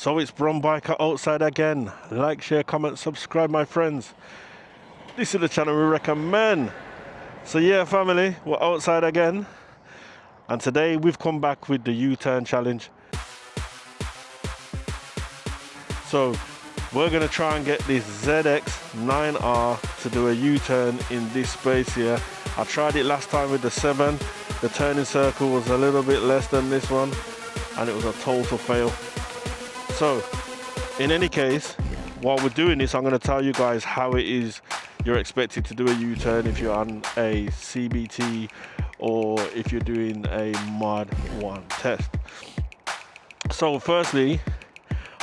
So it's Bron Biker outside again. Like, share, comment, subscribe, my friends. This is the channel we recommend. So yeah, family, we're outside again. And today we've come back with the U-turn challenge. So we're gonna try and get this ZX-9R to do a U-turn in this space here. I tried it last time with the 7. The turning circle was a little bit less than this one, and it was a total fail. So, in any case, while we're doing this, I'm going to tell you guys how it is you're expected to do a U-turn if you're on a CBT or if you're doing a Mod 1 test. So firstly,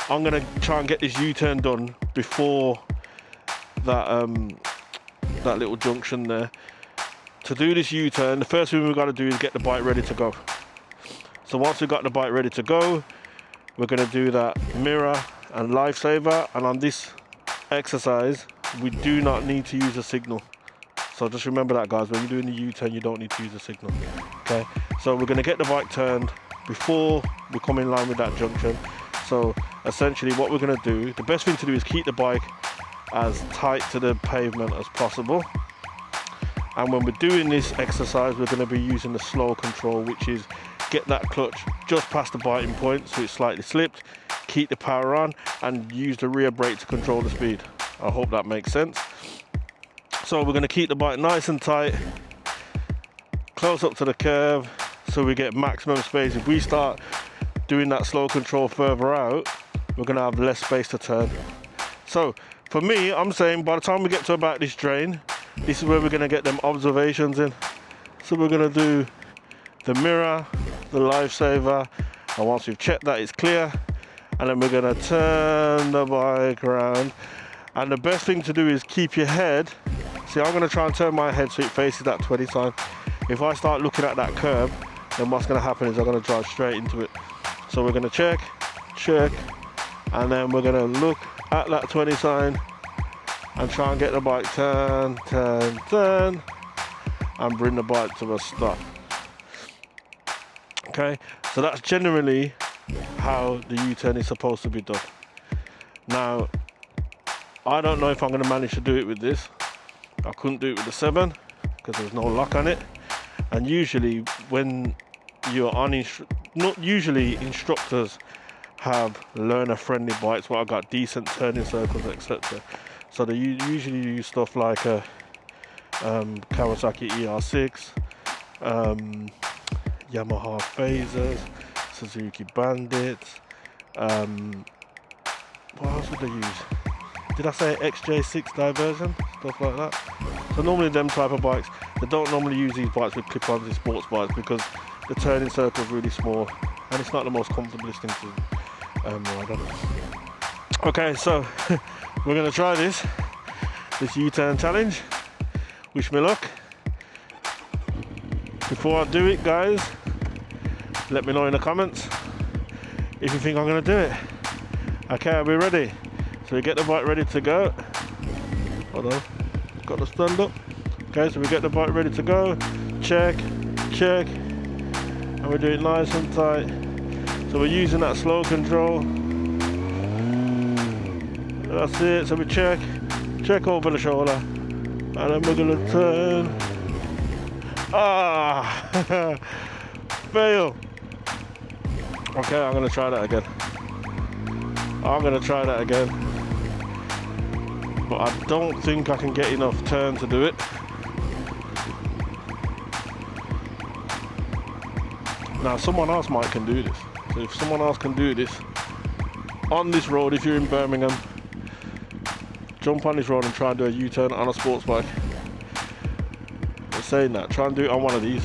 I'm going to try and get this U-turn done before that, that little junction there. To do this U-turn, the first thing we've got to do is get the bike ready to go. So once we've got the bike ready to go, we're going to do that mirror and lifesaver, and on this exercise we do not need to use a signal. So just remember that, guys, when you're doing the U-turn you don't need to use a signal. Okay, so we're going to get the bike turned before we come in line with that junction. So essentially what we're going to do, the best thing to do is keep the bike as tight to the pavement as possible. And when we're doing this exercise we're going to be using the slow control, which is get that clutch just past the biting point so it's slightly slipped, keep the power on, and use the rear brake to control the speed. I hope that makes sense. So we're going to keep the bike nice and tight, close up to the curve so we get maximum space. If we start doing that slow control further out, we're going to have less space to turn. So for me, I'm saying by the time we get to about this drain, this is where we're going to get them observations in. So we're going to do the mirror, the lifesaver, and once we've checked that it's clear, and then we're going to turn the bike around. And the best thing to do is keep your head, see, I'm going to try and turn my head so it faces that 20 sign. If I start looking at that curb, then what's going to happen is I'm going to drive straight into it. So we're going to check, and then we're going to look at that 20 sign and try and get the bike turn, and bring the bike to a stop. Okay, so that's generally how the U-turn is supposed to be done. Now, I don't know if I'm going to manage to do it with this. I couldn't do it with the 7 because there's no lock on it. And usually when you're on, not usually instructors have learner-friendly bikes where I've got decent turning circles, etc. So they usually use stuff like a Kawasaki ER6, Yamaha Phasers, Suzuki Bandits. What else would they use? Did I say XJ6 diversion? Stuff like that. So normally them type of bikes, they don't normally use these bikes with clip-ons in sports bikes because the turning circle is really small and it's not the most comfortablest thing to ride on. Okay, so we're going to try this U-turn challenge. Wish me luck. Before I do it, guys, let me know in the comments if you think I'm going to do it. Okay, are we ready? So we get the bike ready to go. Hold on, got the stand up. Okay, so we get the bike ready to go. Check, and we do it nice and tight. So we're using that slow control. That's it. So we check over the shoulder, and then we're gonna turn. Ah, fail. Okay, I'm gonna try that again. But I don't think I can get enough turn to do it. Now someone else can do this. So if someone else can do this on this road, if you're in Birmingham, jump on this road and try and do a U-turn on a sports bike. I'm saying that, try and do it on one of these.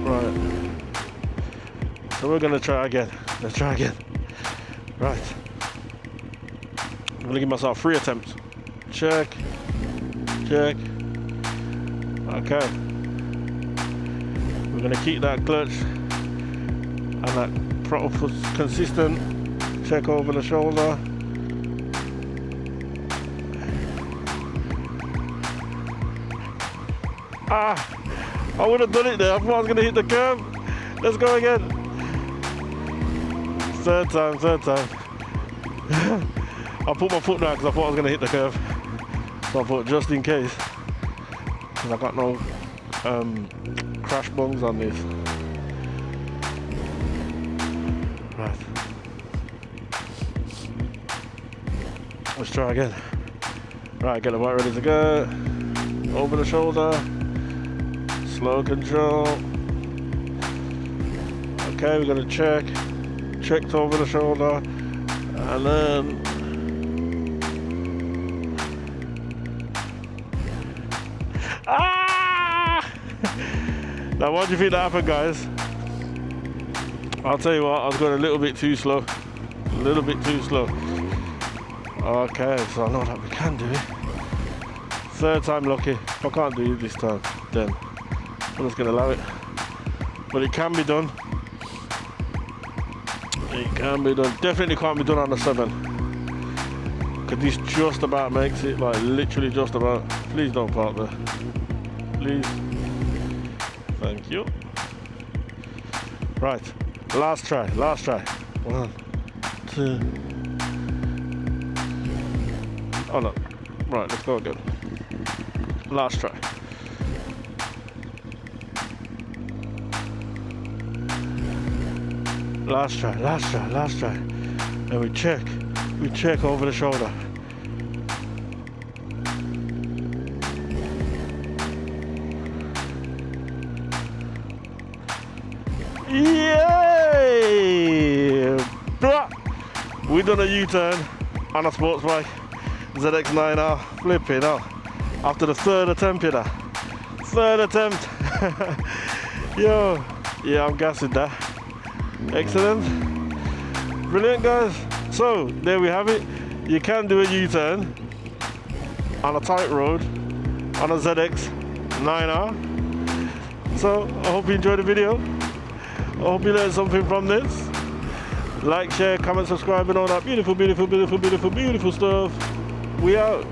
Right. So we're gonna try again. Let's try again. Right. I'm gonna give myself 3 attempts. Check. Okay. We're gonna keep that clutch and that proper consistent check over the shoulder. Ah! I would have done it there. I thought I was going to hit the curb. Let's go again. Third time. I put my foot down because I thought I was going to hit the curve. So I thought just in case. Because I got no crash bungs on this. Right. Let's try again. Right, get the bike ready to go. Over the shoulder. Slow control. Okay, we're going to check. Checked over the shoulder. And then now what do you think that happened, guys? I'll tell you what, I was going a little bit too slow. Okay, so I know that we can do it. Third time lucky. If I can't do it this time, then I'm just going to allow it. But it can be done. It can be done. Definitely can't be done on the 7. Because this just about makes it, like literally just about. Please don't park there. Please. Thank you. Right. Last try. 1, 2. Oh no. Right, let's go again. Last try. Last try. And we check over the shoulder. Yay! We done a U-turn on a sports bike, ZX9R, flipping out. After the third attempt, you know. Third attempt. Yo, yeah, I'm gassing that. Excellent. Brilliant, guys. So, there we have it. You can do a U-turn on a tight road on a ZX9R. So, I hope you enjoyed the video. I hope you learned something from this. Like, share, comment, subscribe, and all that beautiful stuff. We out.